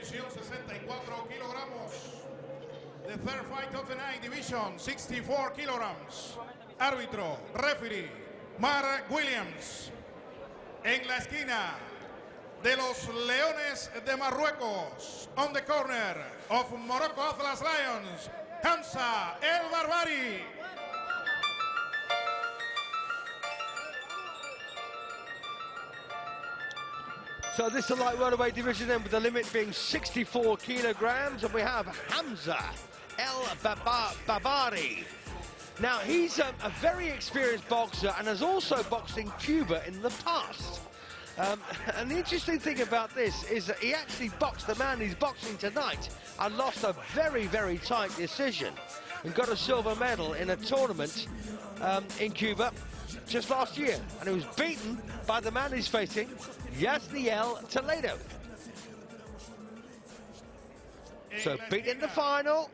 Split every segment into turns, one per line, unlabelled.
división 64 kilogramos. The third fight of the night, division 64 kilograms. Árbitro, referee, Mark Williams. En la esquina de los Leones de Marruecos, on the corner of Morocco Atlas Lions, Hamza el BARBARI.
So this is the light welterweight division then, with the limit being 64 kilograms, and we have Hamza el BARBARI. Now he's a very experienced boxer and has also boxed in Cuba in the past. And the interesting thing about this is that he actually boxed the man he's boxing tonight and lost a very, very tight decision and got a silver medal in a tournament in Cuba just last year. And he was beaten by the man he's facing, Yasnier TOLEDO. So beat in the final.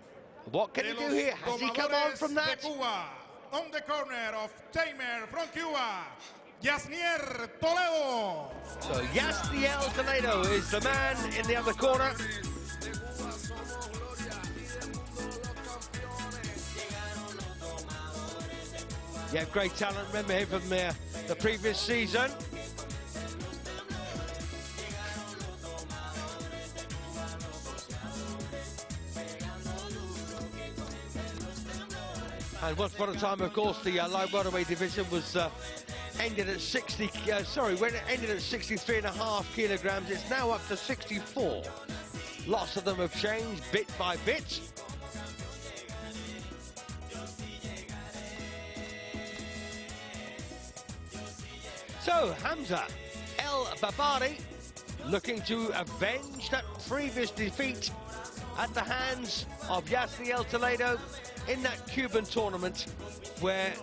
What can he do here? Has he come on from that?
Cuba, on the corner of Tamer from Cuba, Yasnier TOLEDO.
So Yasnier TOLEDO is the man in the other corner. Yeah, great talent. Remember him from the previous season. And once upon a time, of course, the light welterweight division was ended at 63.5 kilograms. It's now up to 64. Lots of them have changed bit by bit. So Hamza el BARBARI looking to avenge that previous defeat at the hands of Yasnier TOLEDO in that Cuban tournament where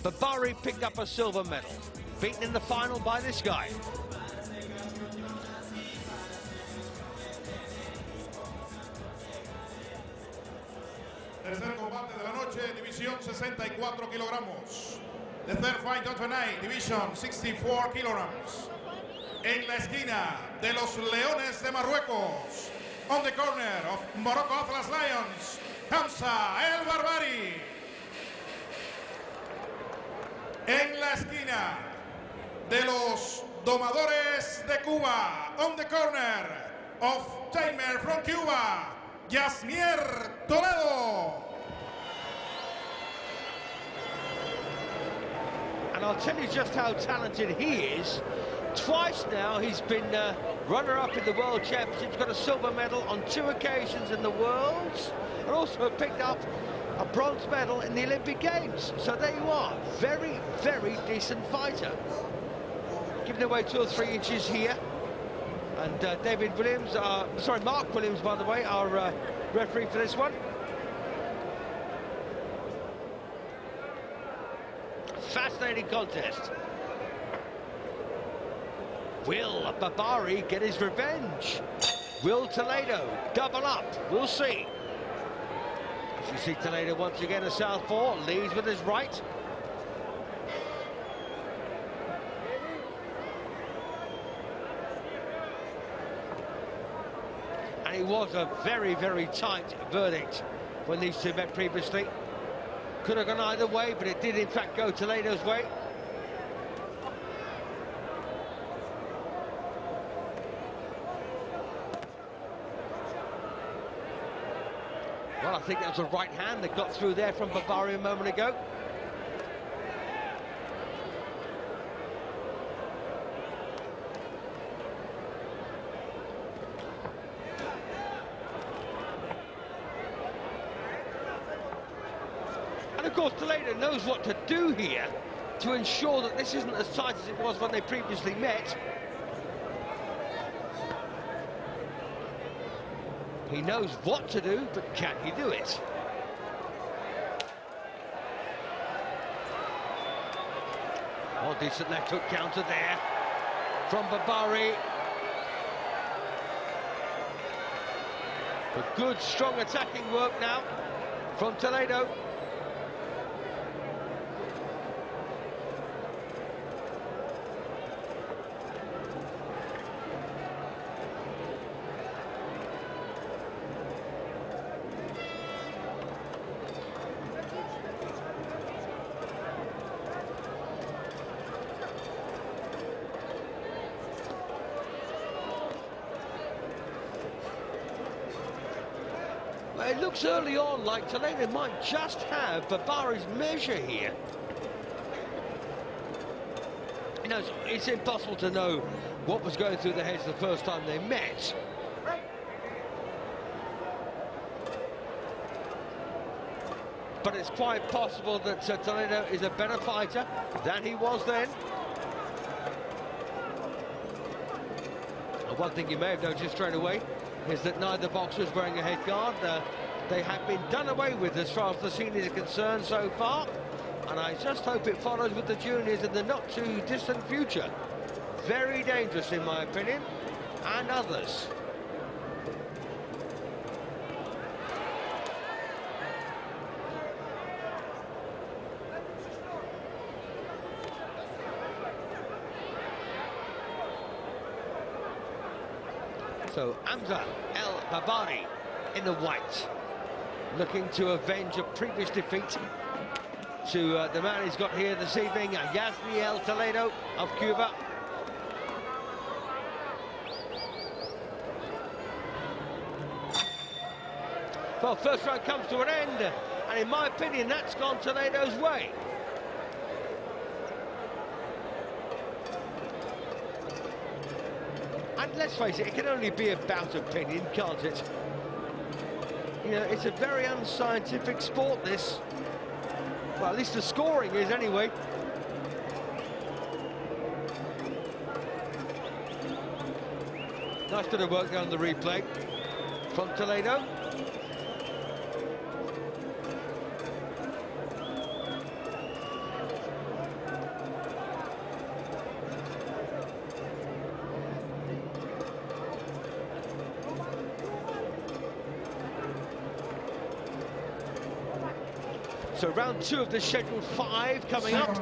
BARBARI picked up a silver medal, beaten in the final by this guy.
Tercer combate de la noche, división 64 kilogramos. The third fight of the night, division 64 kilograms. En la esquina de los Leones de Marruecos, on the corner of Morocco Atlas Lions, Hamza el BARBARI. En la esquina de los Domadores de Cuba, on the corner of Tamer from Cuba, Yasnier TOLEDO.
And I'll tell you just how talented he is. Twice now he's been runner-up in the World Championships, got a silver medal on 2 occasions in the Worlds, and also picked up a bronze medal in the Olympic Games. So there you are, very, very decent fighter. Giving away 2 or 3 inches here. And Mark Williams, by the way, our referee for this one. Fascinating contest. Will BARBARI get his revenge? Will TOLEDO double up? We'll see. As you see, TOLEDO once again a southpaw, leads with his right. And it was a very, very tight verdict when these two met previously. Could have gone either way, but it did in fact go TOLEDO's way. Well, I think that was a right hand that got through there from BARBARI a moment ago. And of course, TOLEDO knows what to do here to ensure that this isn't as tight as it was when they previously met. He knows what to do, but can he do it? Oh, decent left hook counter there from BARBARI. But good, strong attacking work now from TOLEDO. It looks early on like Toledo might just have Barbari's measure here. You know, it's impossible to know what was going through their heads the first time they met. But it's quite possible that Toledo is a better fighter than he was then. One thing you may have noticed straight away is that neither boxer is wearing a head guard. They have been done away with as far as the seniors are concerned so far. And I just hope it follows with the juniors in the not too distant future. Very dangerous in my opinion, and others. So Hamza BARBARI in the white, looking to avenge a previous defeat to the man he's got here this evening, Yasnier TOLEDO of Cuba. Well, first round comes to an end, and in my opinion, that's gone Toledo's way. And let's face it, it can only be about opinion, can't it? You know, it's a very unscientific sport, this. Well, at least the scoring is, anyway. Nice bit of work down the replay from Toledo. So round 2 of the scheduled 5 coming up.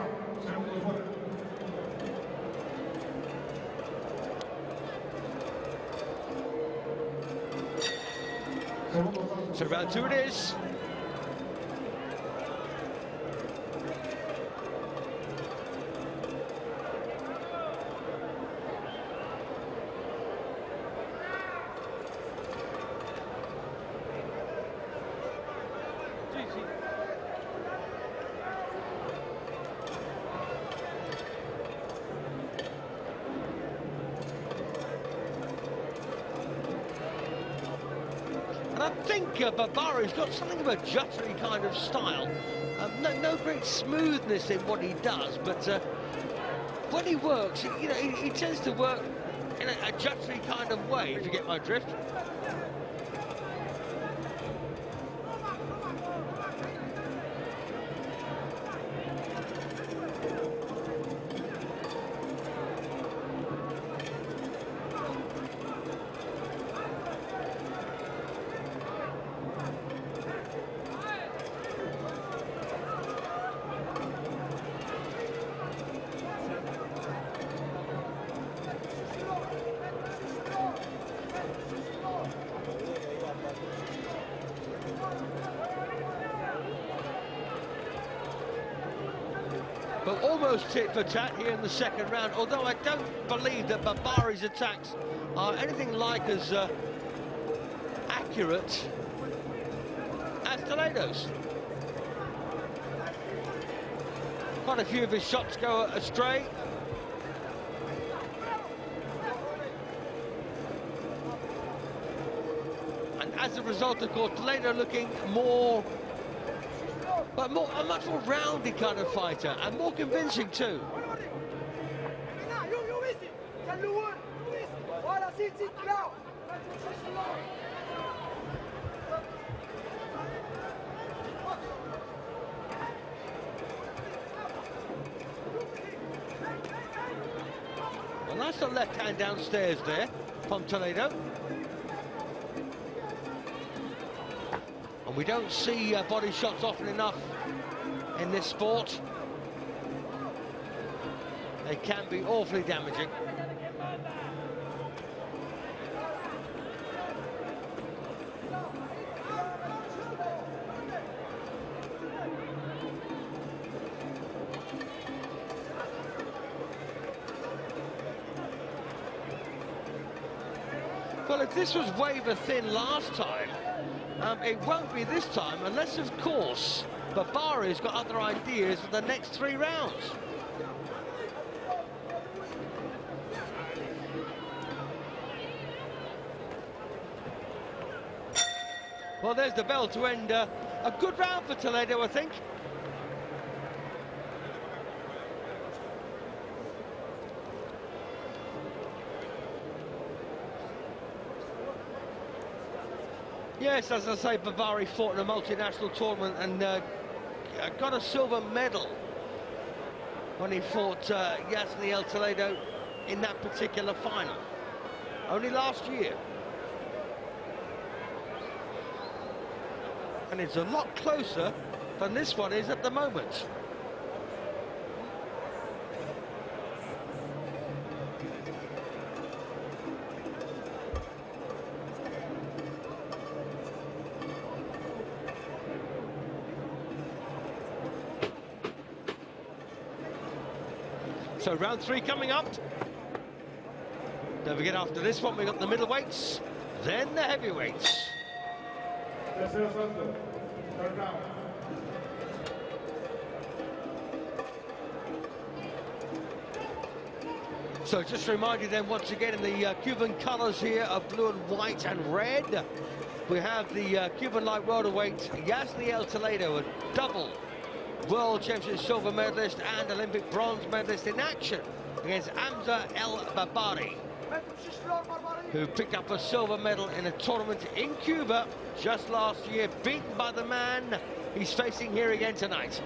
So round 2 it is. And I think BARBARI's got something of a juttery kind of style. No great smoothness in what he does, but when he works, you know, he tends to work in a juttery kind of way, if you get my drift. But almost tit for tat here in the second round, although I don't believe that BARBARI's attacks are anything like as accurate as Toledo's. Quite a few of his shots go astray. And as a result, of course, Toledo looking more, but a much more rounded kind of fighter, and more convincing too. Well, nice little left hand downstairs there from Toledo. And we don't see body shots often enough in this sport. They can be awfully damaging. Well, if this was waver thin last time, It won't be this time, unless, of course, Barbari's got other ideas for the next 3 rounds. Well, there's the bell to end a good round for Toledo, I think. Yes, as I say, Barbari fought in a multinational tournament and got a silver medal when he fought Yasnier Toledo in that particular final, only last year. And it's a lot closer than this one is at the moment. So round 3 coming up. Don't forget, after this one, we've got the middleweights, then the heavyweights. So just to remind you then, once again, in the Cuban colours here of blue and white and red, we have the Cuban light welterweight Yasnier Toledo, a double World Championship silver medalist and Olympic bronze medalist in action against Hamza BARBARI, who picked up a silver medal in a tournament in Cuba just last year, beaten by the man he's facing here again tonight.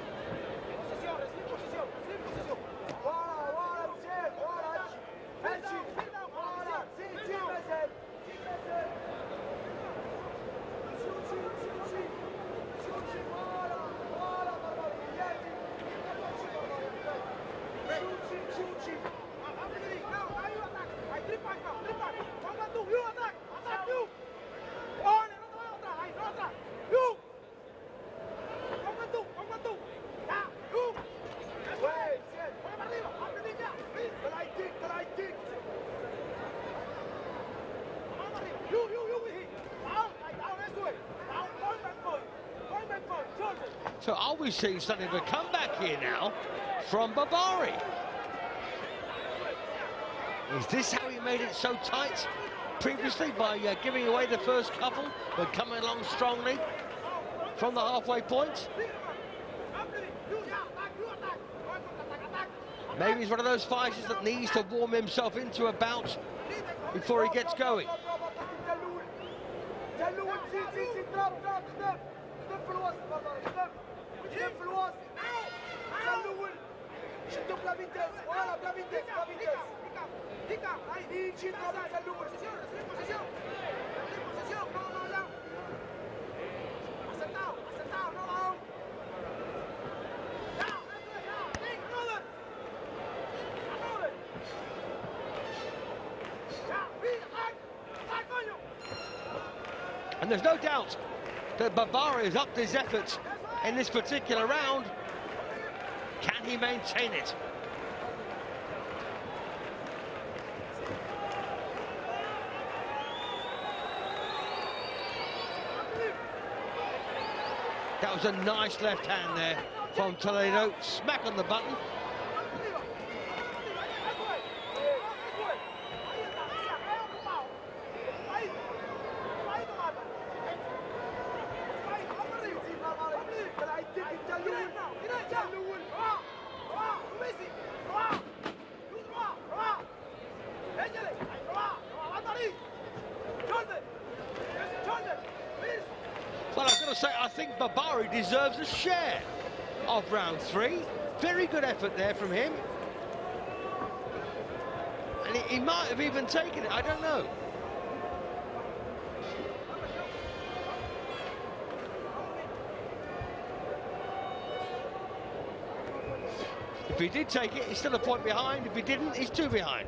So are we seeing something of a comeback here now from Barbari? Is this how he made it so tight previously, by giving away the first couple but coming along strongly from the halfway point? Maybe he's one of those fighters that needs to warm himself into a bout before he gets going. And there's no doubt that Barbari has upped his efforts in this particular round. Can he maintain it? That was a nice left hand there from Toledo. Smack on the button. Well, I've got to say, I think Barbari deserves a share of round 3. Very good effort there from him. And he might have even taken it, I don't know. If he did take it, he's still a point behind. If he didn't, he's 2 behind.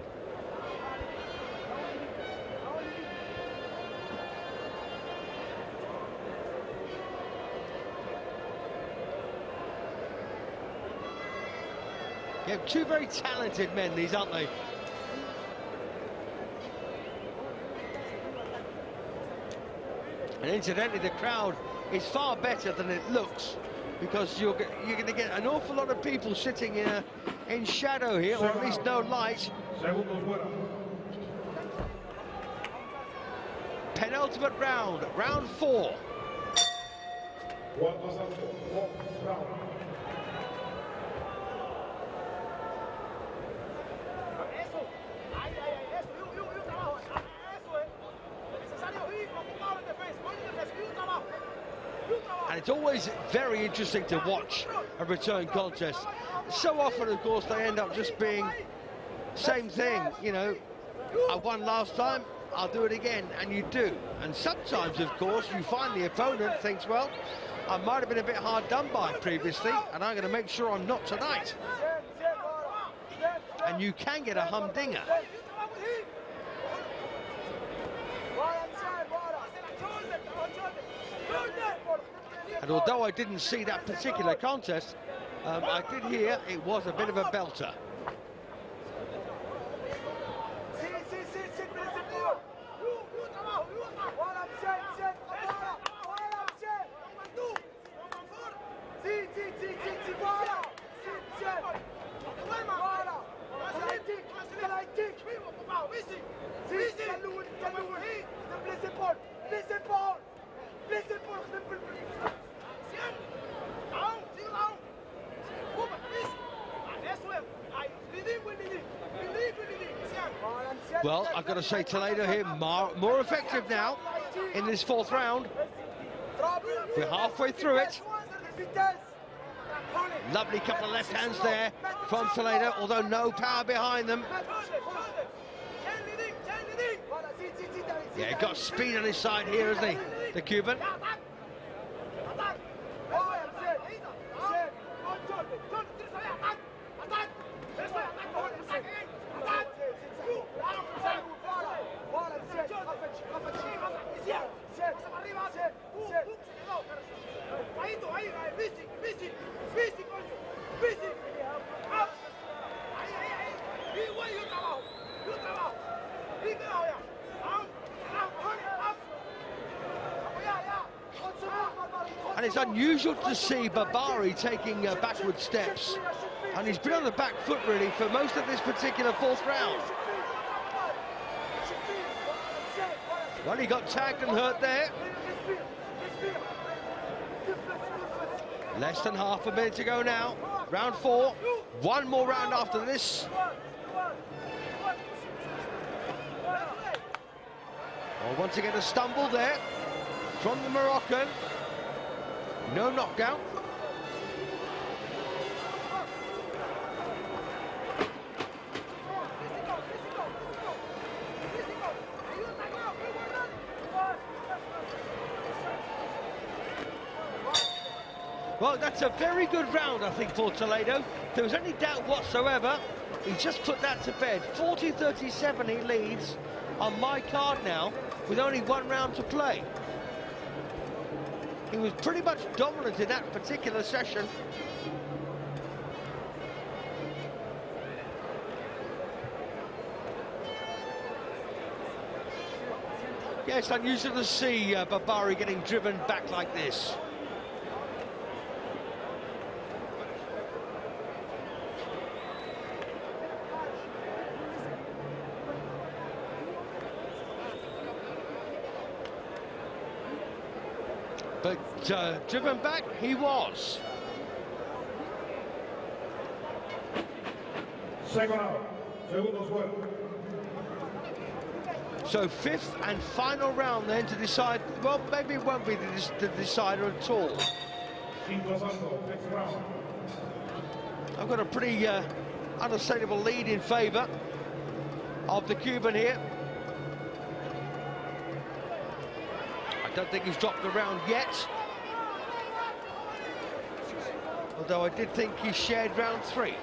Yeah, 2 very talented men, these, aren't they? And incidentally, the crowd is far better than it looks, because you're going to get an awful lot of people sitting in shadow here, or at least no light. Penultimate round, round 4. And it's always very interesting to watch a return contest. So often, of course, they end up just being same thing, you know. I won last time, I'll do it again, and you do. And sometimes, of course, you find the opponent thinks, well, I might have been a bit hard done by previously, and I'm going to make sure I'm not tonight. And you can get a humdinger. And although I didn't see that particular contest, I did hear it was a bit of a belter. Well, I've got to say, Toledo here more effective now in this 4th round. We're halfway through it. Lovely couple of left hands there from Toledo, although no power behind them. Yeah, he got speed on his side here, hasn't he, the Cuban? And it's unusual to see BARBARI taking backward steps. And he's been on the back foot, really, for most of this particular 4th round. Well, he got tagged and hurt there. Less than half a minute to go now. Round 4. One more round after this. Oh, once again, a stumble there from the Moroccan. No knockdown. Well, that's a very good round, I think, for Toledo. If there was any doubt whatsoever, he just put that to bed. 40-37 he leads on my card now, with only 1 round to play. He was pretty much dominant in that particular session. Yeah, it's unusual to see BARBARI getting driven back like this. But driven back, he was. So 5th and final round then to decide, well, maybe it won't be the decider at all. I've got a pretty unassailable lead in favour of the Cuban here. I don't think he's dropped the round yet. Although I did think he shared round 3.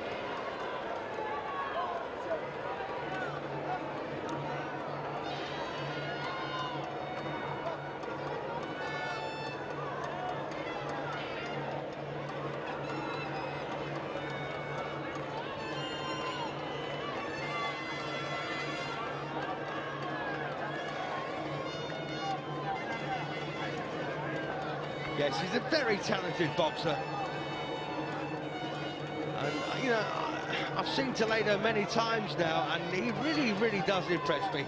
Yes, he's a very talented boxer. And, you know, I've seen Toledo many times now, and he really, really does impress me.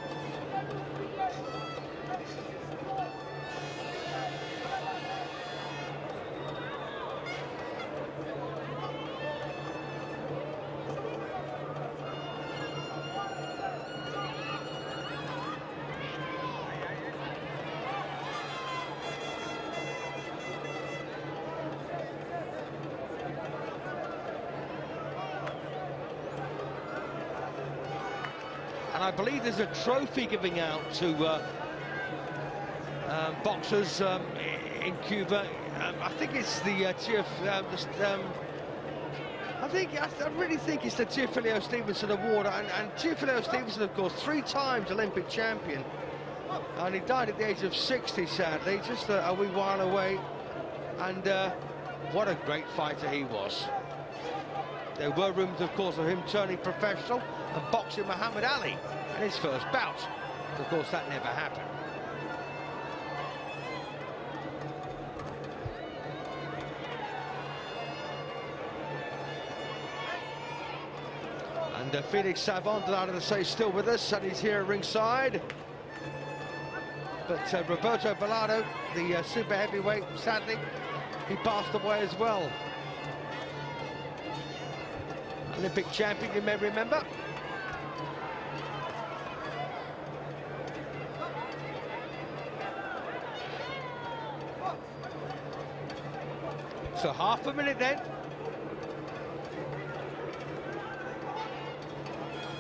And I believe there's a trophy giving out to boxers in Cuba. I think it's the I really think it's the Teofilio Stevenson Award. And Teofilio Stevenson, of course, 3 times Olympic champion. And he died at the age of 60, sadly, just a wee while away. And what a great fighter he was. There were rumours, of course, of him turning professional and boxing Muhammad Ali in his first bout. But of course, that never happened. And Felix Savon, delighted to say, still with us, and he's here at ringside. But Roberto Bellado, the super heavyweight, sadly, he passed away as well. Olympic champion, you may remember. So half a minute then.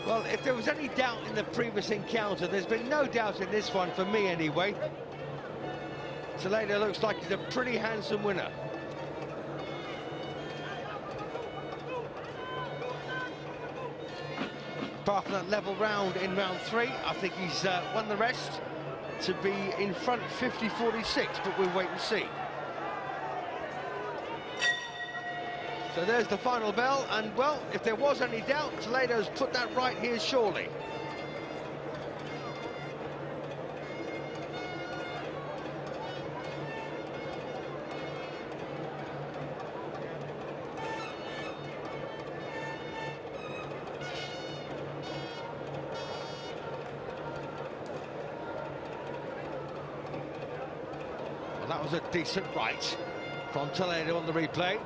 Well, if there was any doubt in the previous encounter, there's been no doubt in this one, for me anyway. Toledo looks like he's a pretty handsome winner. Apart from that level round in round 3, I think he's won the rest to be in front 50-46, but we'll wait and see. So there's the final bell, and well, if there was any doubt, Toledo's put that right here surely. Well, that was a decent right from Toledo on the replay.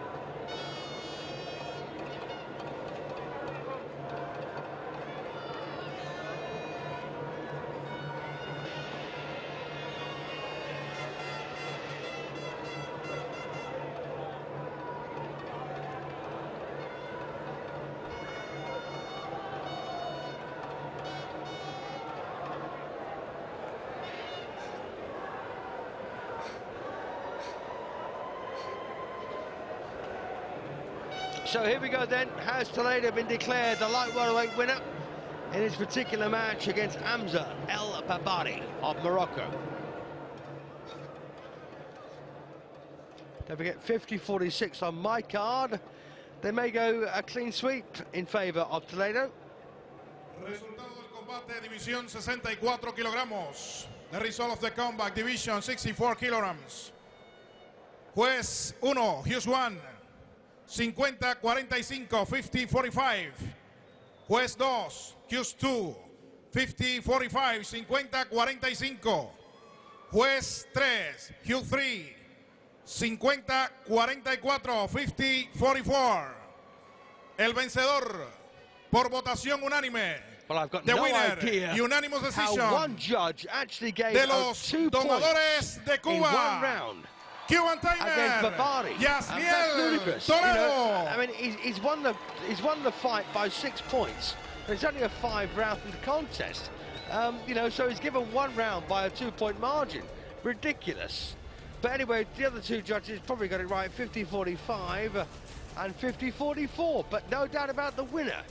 So here we go then. Has Toledo been declared the light welterweight winner in his particular match against Hamza El Babari of Morocco? Don't forget, 50-46 on my card. They may go a clean sweep in favour of Toledo.
Resultado del combate, división 64 kilogramos. The result of the combat, division 64 kilograms. Juez 1, Hughes 1. 50-45, 50-45. Juez 2, Hughes 2, 50-45, 50-45. Juez 3, Hughes 3, 50-44, 50-44. El vencedor por votación unánime.
Well, I've got
the
no
winner,
idea
unanimous decision,
how one judge actually gave
de los
2
Domadores de Cuba
in 1 round.
Cuban timer
Against BARBARI.
Yasnier,
TOLEDO.
You know,
I mean, he's won the fight by 6 points. It's only a 5-round contest. You know, so he's given 1 round by a 2-point margin. Ridiculous. But anyway, the other 2 judges probably got it right, 50-45 and 50-44. But no doubt about the winner.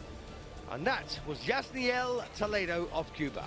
And that was Yasnier Toledo of Cuba.